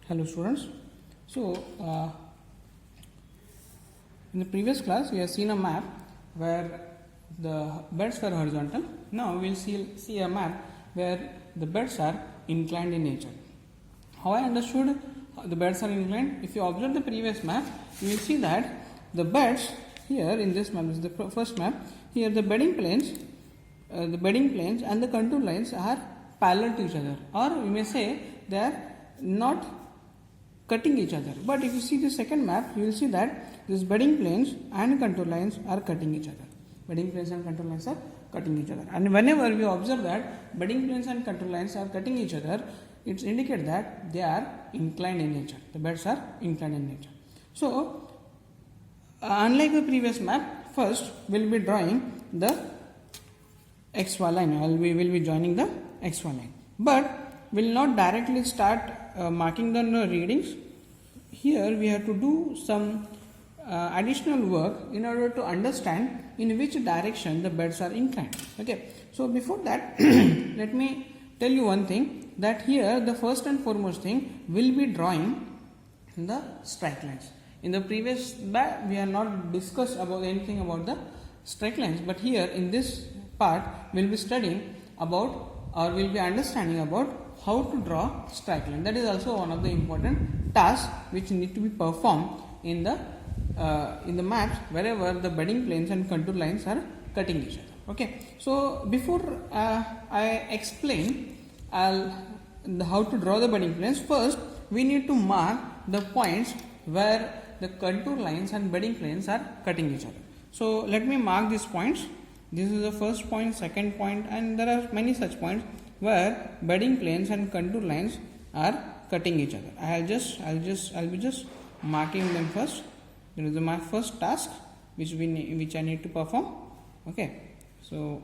Hello students. So in the previous class we have seen a map where the beds were horizontal. Now we will see a map where the beds are inclined in nature. How I understood the beds are inclined? If you observe the previous map, you will see that the beds here in this map, this is the first map, here the bedding planes and the contour lines are parallel to each other, or we may say they are not cutting each other. But if you see the second map, you will see that these bedding planes and contour lines are cutting each other. Bedding planes and contour lines are cutting each other. And whenever we observe that bedding planes and contour lines are cutting each other, it indicates that they are inclined in nature. The beds are inclined in nature. So, unlike the previous map, first we will be drawing the XY line. We will be joining the XY line. But we will not directly start marking the readings. Here we have to do some additional work in order to understand in which direction the beds are inclined. Okay. So before that, let me tell you one thing, that here the first and foremost thing will be drawing the straight lines. In the previous map we have not discussed about anything about the straight lines, but here in this part we will be studying about, or we will be understanding about how to draw straight line. That is also one of the important tasks which need to be performed in the maps wherever the bedding planes and contour lines are cutting each other. Okay. So before I explain how to draw the bedding planes, first we need to mark the points where the contour lines and bedding planes are cutting each other. So let me mark these points. This is the first point, second point, and there are many such points where bedding planes and contour lines are cutting each other. I'll be just marking them first. This is my first task which I need to perform. Okay. So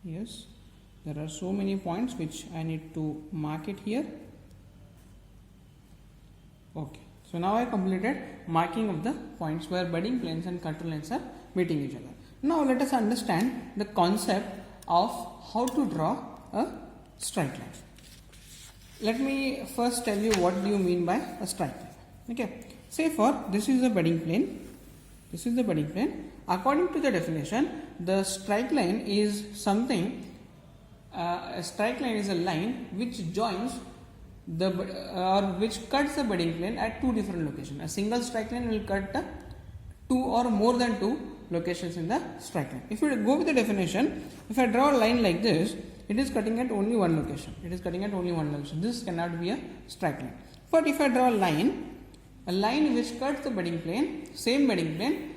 yes, there are so many points which I need to mark it here. Okay. So now I completed marking of the points where bedding planes and contour lines are meeting each other. Now let us understand the concept of how to draw a straight line. Let me first tell you what do you mean by a straight line. Okay. Say for this is the bedding plane. This is the bedding plane. According to the definition, the straight line is something. A straight line is a line which joins which cuts the bedding plane at two different locations. A single straight line will cut the two or more than two locations in the straight line. If we go with the definition, if I draw a line like this, it is cutting at only one location. It is cutting at only one location. This cannot be a straight line. But if I draw a line which cuts the bedding plane, same bedding plane,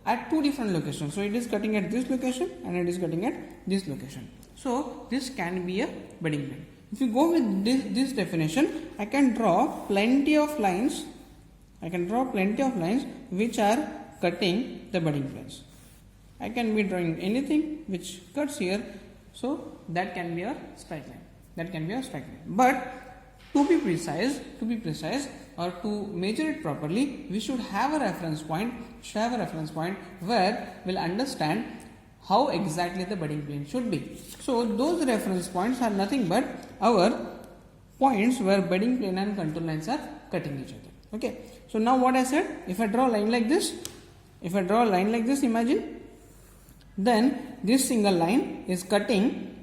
at two different locations. So it is cutting at this location and it is cutting at this location. So this can be a bedding plane. If you go with this definition, I can draw plenty of lines. Which are cutting the bedding planes. I can be drawing anything which cuts here, so that can be a straight line. But to be precise, or to measure it properly, we should have a reference point. Where we'll understand how exactly the bedding plane should be. So those reference points are nothing but our points where bedding plane and contour lines are cutting each other. Okay. So now what I said, if I draw a line like this, imagine, then this single line is cutting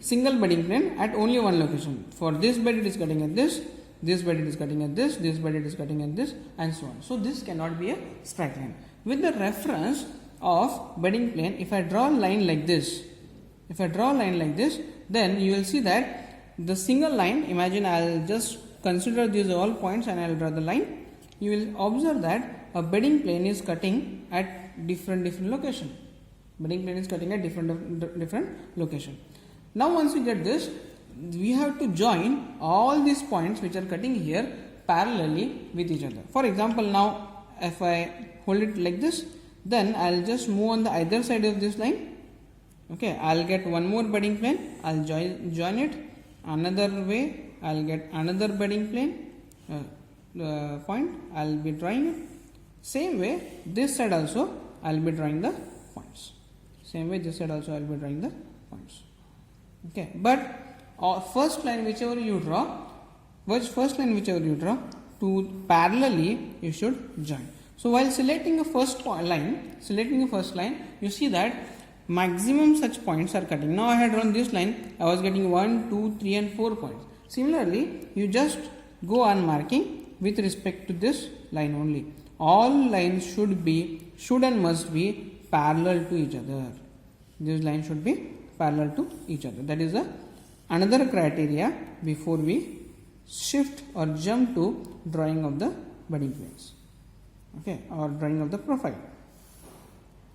single bedding plane at only one location. For this bed it is cutting at this bed it is cutting at this bed it is cutting at this, and so on. So this cannot be a straight line. With the reference of bedding plane, if I draw a line like this, then you will see that the single line, imagine I will just consider these all points and I will draw the line. You will observe that a bedding plane is cutting at different location. Now once we get this, we have to join all these points which are cutting here parallelly with each other. For example, now if I hold it like this, then I will just move on the either side of this line. Okay, I will get one more bedding plane, I will join it. Another way, I will get another bedding plane point, I will be drawing it. Same way, this side also I will be drawing the points. Okay, but or first line whichever you draw, to parallelly you should join. So while selecting a first line, you see that maximum such points are cutting. Now I had drawn this line, I was getting 1, 2, 3 and 4 points. Similarly, you just go on marking with respect to this line only. All lines should and must be parallel to each other. This line should be parallel to each other. That is another criteria before we shift or jump to drawing of the budding planes, okay, or drawing of the profile.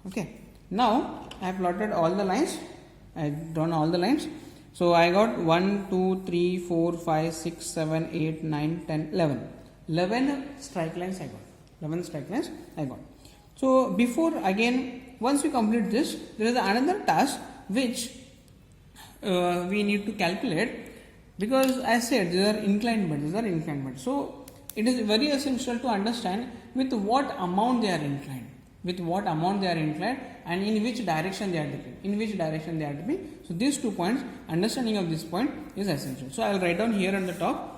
Okay, now I have plotted all the lines, I have drawn all the lines. So I got 1, 2, 3, 4, 5, 6, 7, 8, 9, 10, 11 strike lines I got. So before, again, once we complete this, there is another task which we need to calculate, because as said, these are inclined beds. So it is very essential to understand with what amount they are inclined, and in which direction they are dipping. So these 2 points, understanding of this point is essential. So I will write down here on the top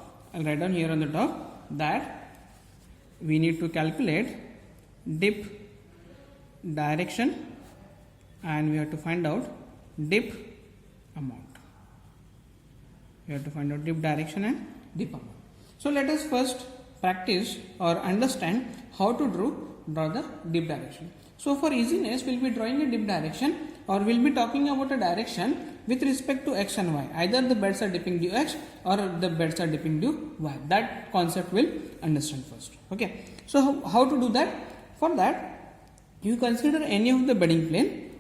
that we need to calculate dip direction and we have to find out dip amount. Dip direction and dip amount. So let us first practice or understand how to draw the dip direction. So for easiness, we will be drawing a dip direction, or we will be talking about a direction with respect to x and y. Either the beds are dipping due x or the beds are dipping due y. That concept will understand first. Okay. So how to do that? For that, you consider any of the bedding plane.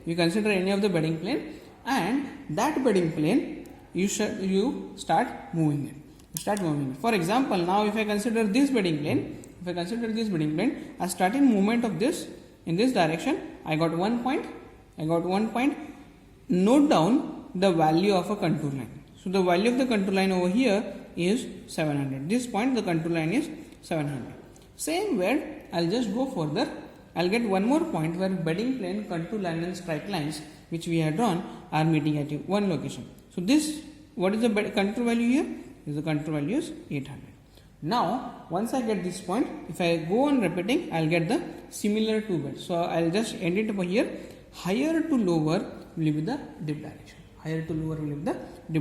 And that bedding plane, you start moving it. For example, now if I consider this bedding plane, I start in movement of this in this direction. I got 1 point. Note down the value of a contour line. So the value of the contour line over here is 700. This point, the contour line is 700. Same way, I'll just go further. I'll get one more point where bedding plane, contour line and strike lines which we had drawn are meeting at one location. So this, what is the contour value here? The contour value is 800. Now, once I get this point, if I go on repeating, I'll get the similar two beds. So I'll just end it over here. Higher to lower will be the dip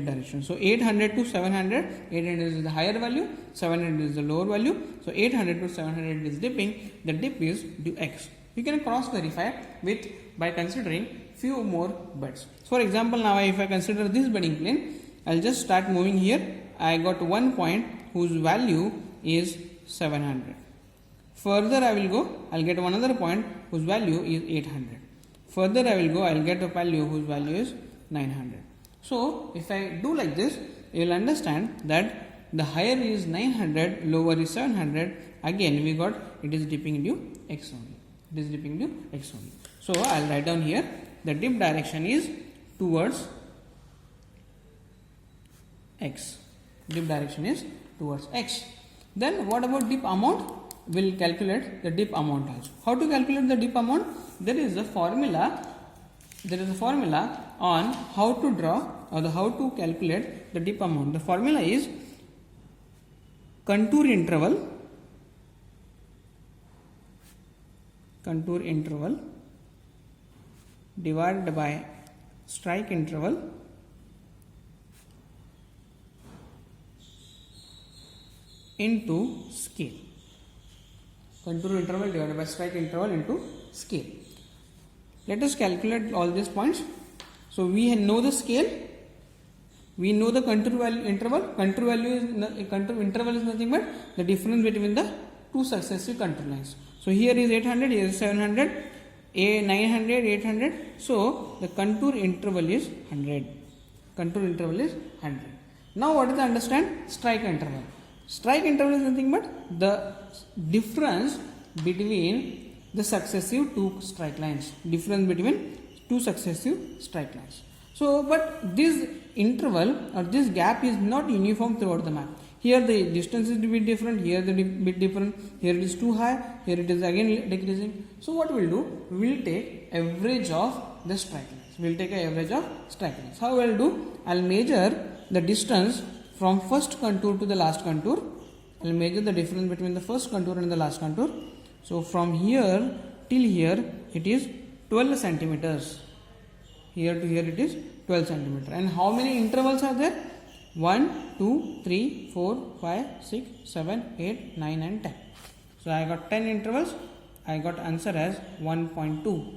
direction. So 800 to 700, 800 is the higher value, 700 is the lower value. So 800 to 700 is dipping, the dip is due x. You can cross verify by considering few more beds. For example, now if I consider this bedding plane, I'll just start moving here. I got one point whose value is 700. Further I will go, I'll get one other point whose value is 800. Further I will go, I'll get a value whose value is 900. So if I do like this, you will understand that the higher is 900, lower is 700. Again we got it is dipping due x only. So I'll write down here the dip direction is towards x. Then what about dip amount? We'll calculate the dip amount also. How to calculate the dip amount? There is a formula on how to draw or how to calculate the dip amount. The formula is contour interval divided by strike interval into scale. Contour interval divided by strike interval into scale. Let us calculate all these points. So we know the scale, we know the contour value interval. Contour interval is nothing but the difference between the two successive contour lines. So here is 800, here is 700, 900, 800. So the contour interval is 100. Now what is the understand? Strike interval. Strike interval is nothing but the difference between the successive two strike lines. So, but this interval or this gap is not uniform throughout the map. Here the distance is a bit different, here the bit different, here it is too high, here it is again decreasing. So what we will do? We will take average of the strike lines. How I will do? I will measure the distance from first contour to the last contour. I will measure the difference between the first contour and the last contour. So from here till here it is 12 centimeters. Here to here it is 12 centimeter. And how many intervals are there? 1, 2, 3, 4, 5, 6, 7, 8, 9 and 10. So I got 10 intervals. I got answer as 1.2.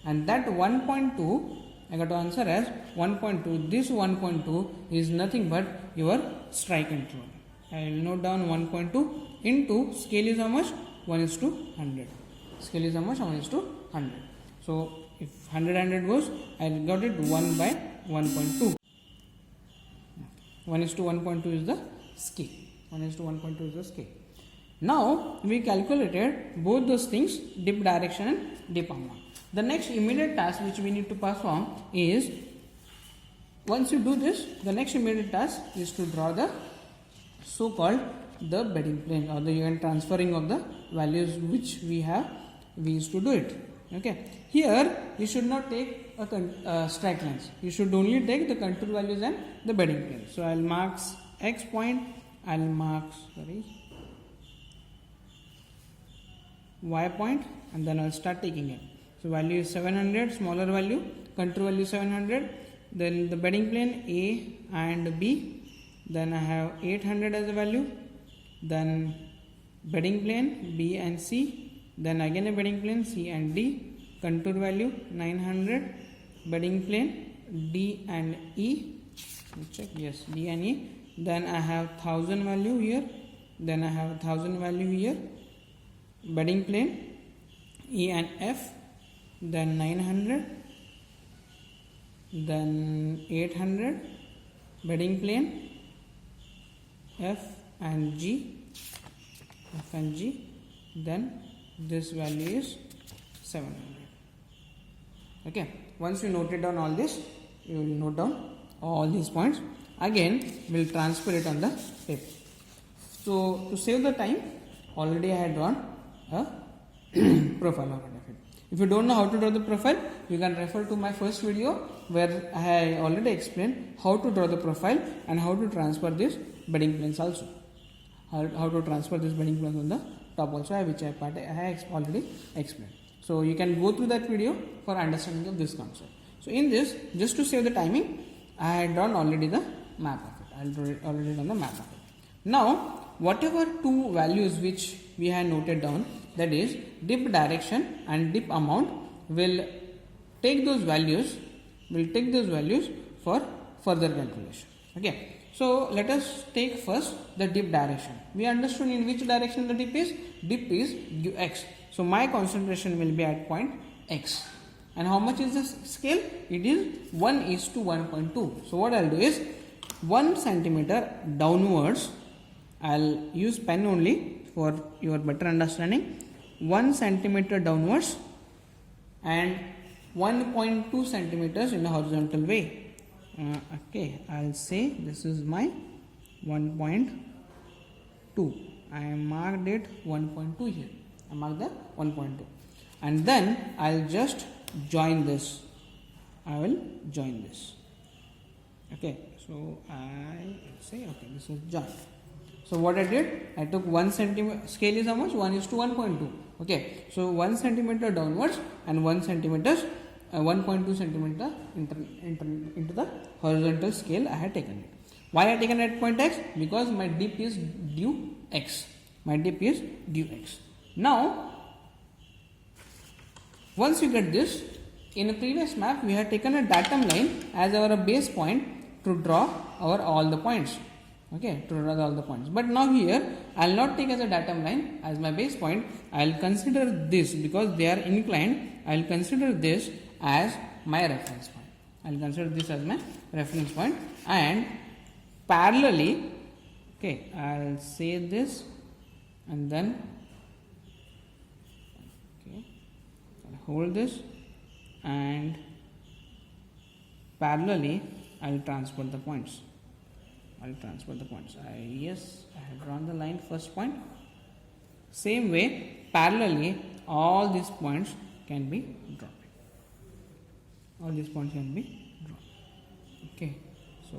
And that 1.2 I got to answer as 1.2. This 1.2 is nothing but your strike interval. I will note down 1.2 into scale is how much? 1:100. Scale is how much? 1:100. So if 100 goes, I got it 1 by 1.2. 1:1.2 is the scale. 1:1.2 is the scale. Now we calculated both those things, dip direction and dip amount. The next immediate task which we need to perform is, once you do this, the next immediate task is to draw the so-called the bedding plane or the event transferring of the values which we used to do it. Okay. Here you should not take a straight lines. You should only take the contour values and the bedding plane. So I'll mark X point. I'll mark Y point, and then I'll start taking it. So value is 700, smaller value, contour value 700, then the bedding plane A and B, then I have 800 as a value, then bedding plane B and C, then again a bedding plane C and D, contour value 900, bedding plane D and E, check, yes, D and E, then I have 1000 value here, then I have 1000 value here, bedding plane E and F, then 900, then 800, bedding plane F and G, then this value is 700. Okay, once you noted down all this, you will note down all these points. Again we will transfer it on the paper. So to save the time, already I had drawn a profile of it. If you don't know how to draw the profile, you can refer to my first video where I already explained how to draw the profile and how to transfer these bedding planes also. How to transfer this bedding planes on the top also, which I already explained. So you can go through that video for understanding of this concept. So in this, just to save the timing, I had drawn already the map of it. I already done the map of it. Now, whatever two values which we had noted down, that is dip direction and dip amount, will take those values for further calculation. Okay. So let us take first the dip direction. We understood in which direction the dip is. Dip is due x. So my concentration will be at point x. And how much is the scale? It is 1:1.2. So what I'll do is 1 centimeter downwards. I'll use pen only for your better understanding. 1 centimeter downwards and 1.2 centimeters in a horizontal way. Okay, I'll say this is my 1.2. I marked it 1.2 here. I marked the 1.2, and then I'll just join this. I will join this. Okay, so I say okay, this is joined. So what I did, I took 1 centimeter. Scale is how much? 1:1.2. Okay, so 1 centimeter downwards and 1 centimeter. 1.2 centimeter into the horizontal scale I had taken it. Why I had taken at point x? Because my dip is due x. My dip is due x. Now, once you get this, in a previous map we had taken a datum line as our base point to draw all the points. Okay, to draw all the points. But now here I will not take as a datum line as my base point. I will consider this, because they are inclined. I will consider this as my reference point. I will consider this as my reference point, and parallelly, okay, I will say this, and then okay, I'll hold this, and parallelly I will transfer the points. I have drawn the line first point. Same way, parallelly all these points can be drawn. Okay, so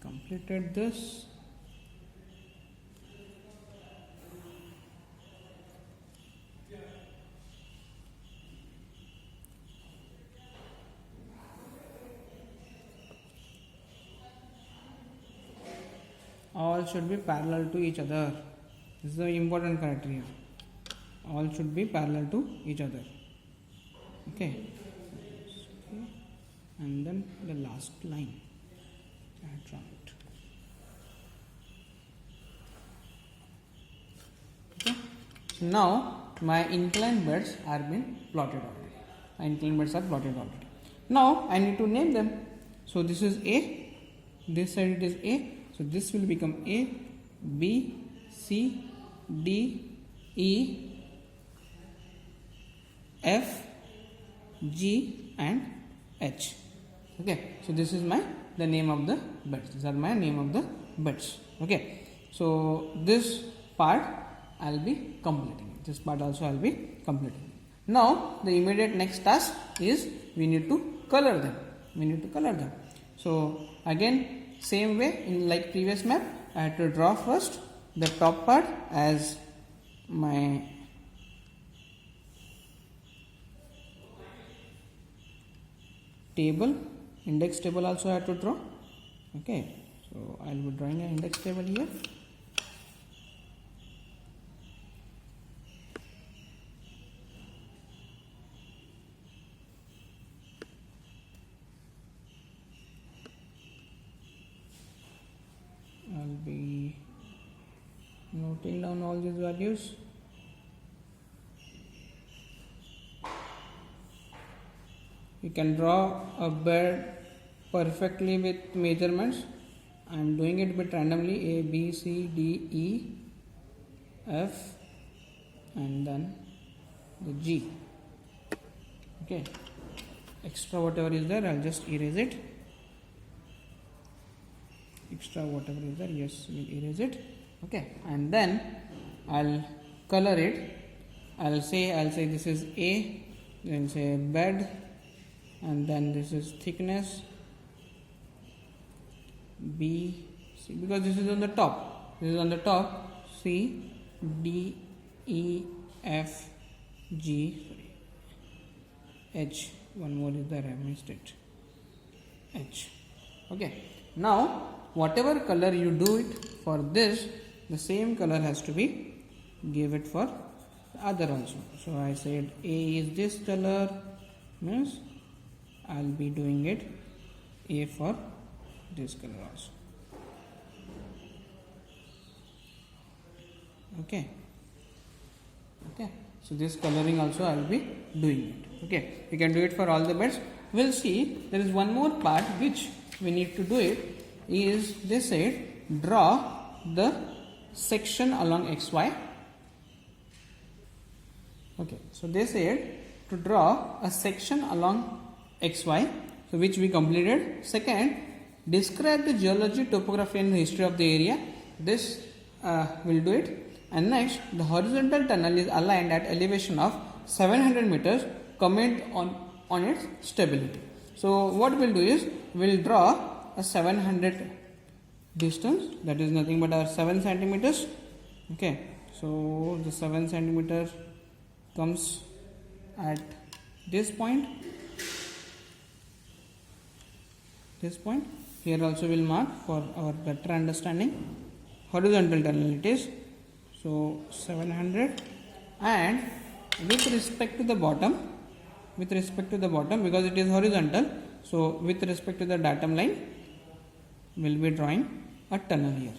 completed this. All should be parallel to each other. This is the important criteria. All should be parallel to each other. Okay. And then the last line. I draw it. Okay. So now my inclined beds are been plotted already. My inclined beds are plotted already. Now I need to name them. So this is A. This side it is A. So this will become A, B, C, D, E, F, G and H. Okay, so this is the name of the beds. These are my name of the beds. Okay, so this part I'll be completing. This part also I'll be completing. Now the immediate next task is we need to color them. So again, same way in like previous map, I had to draw first the top part as my table, index table also I have to draw. Okay, so I will be drawing an index table here. I'll be noting down all these values. You can draw a bed perfectly with measurements. I am doing it bit randomly: A, B, C, D, E, F, and then the G. Okay. Extra whatever is there, I'll just erase it. Extra whatever is there, yes, we'll erase it. Okay, and then I'll color it. I'll say this is A, then say bed, and then this is thickness B, C, because this is on the top. This is on the top. C, D, E, F, G, sorry, H. One more is there, I missed it. H. Okay. Now, whatever color you do it for this, the same color has to be give it for the other also. So I said A is this color, means I'll be doing it A for this color also. Okay. Okay. So this coloring also I'll be doing it. Okay. You can do it for all the beds. We'll see there is one more part which we need to do it. Is they said draw the section along XY. Okay, so they said to draw a section along XY, so which we completed. Second, describe the geology, topography and history of the area. This will do it. And next, the horizontal tunnel is aligned at elevation of 700 meters. Comment on its stability. So what we'll do is we'll draw a 700 distance, that is nothing but our 7 centimeters. Okay, so the 7 centimeter comes at this point. Here also we'll mark for our better understanding. Horizontal tunnel it is, so 700, and with respect to the bottom, because it is horizontal, so with respect to the datum line, we'll be drawing a tunnel here.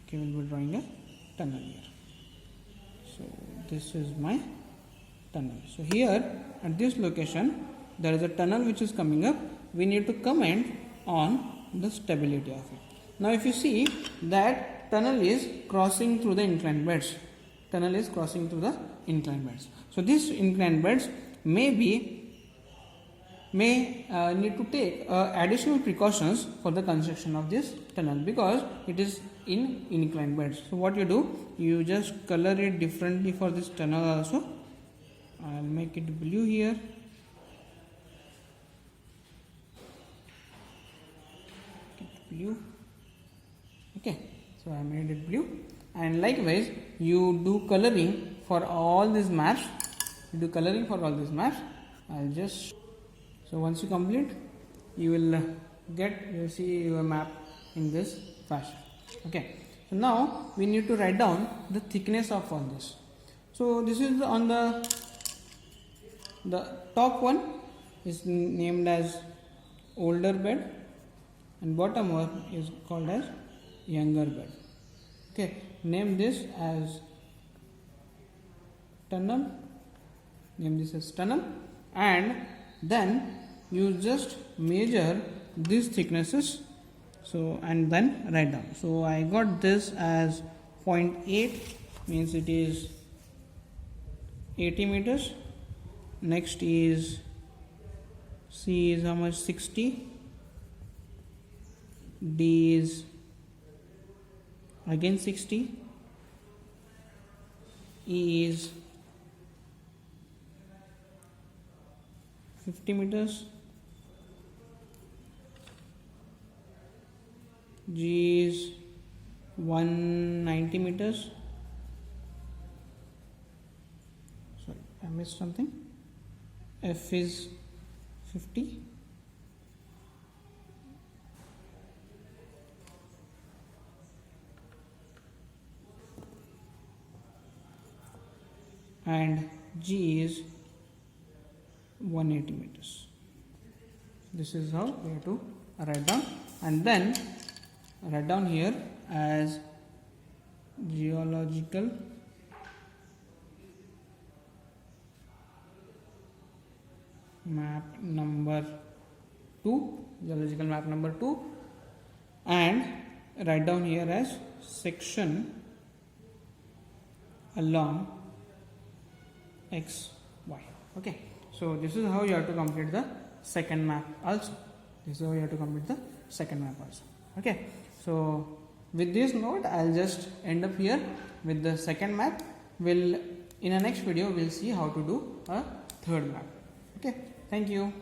Okay, we'll be drawing a tunnel here. So this is my tunnel. So here at this location there is a tunnel which is coming up. We need to comment on the stability of it. Now if you see that tunnel is crossing through the inclined beds. So these inclined beds may need to take additional precautions for the construction of this tunnel, because it is in inclined beds. So what you do, you just color it differently for this tunnel also. I'll make it blue here. blue. Okay, so I made it blue. And likewise you do coloring for all these maps. I'll just, so once you complete, you will you'll see your map in this fashion. Okay, so now we need to write down the thickness of all this. So this is on the top one is named as older bed, and bottom one is called as younger bed. Okay, name this as tunnel, and then you just measure these thicknesses, so and then write down. So I got this as 0.8, means it is 80 meters. Next is C is how much? 60. D is again 60. E is 50 meters. G is 190 meters. Sorry, I missed something. F is 50. And G is 180 meters. This is how we have to write down, and then write down here as geological map number 2, and write down here as section along X, Y. Okay, so this is how you have to complete the second map also. Okay, so with this note, I'll just end up here with the second map. In a next video, we'll see how to do a third map. Okay, thank you.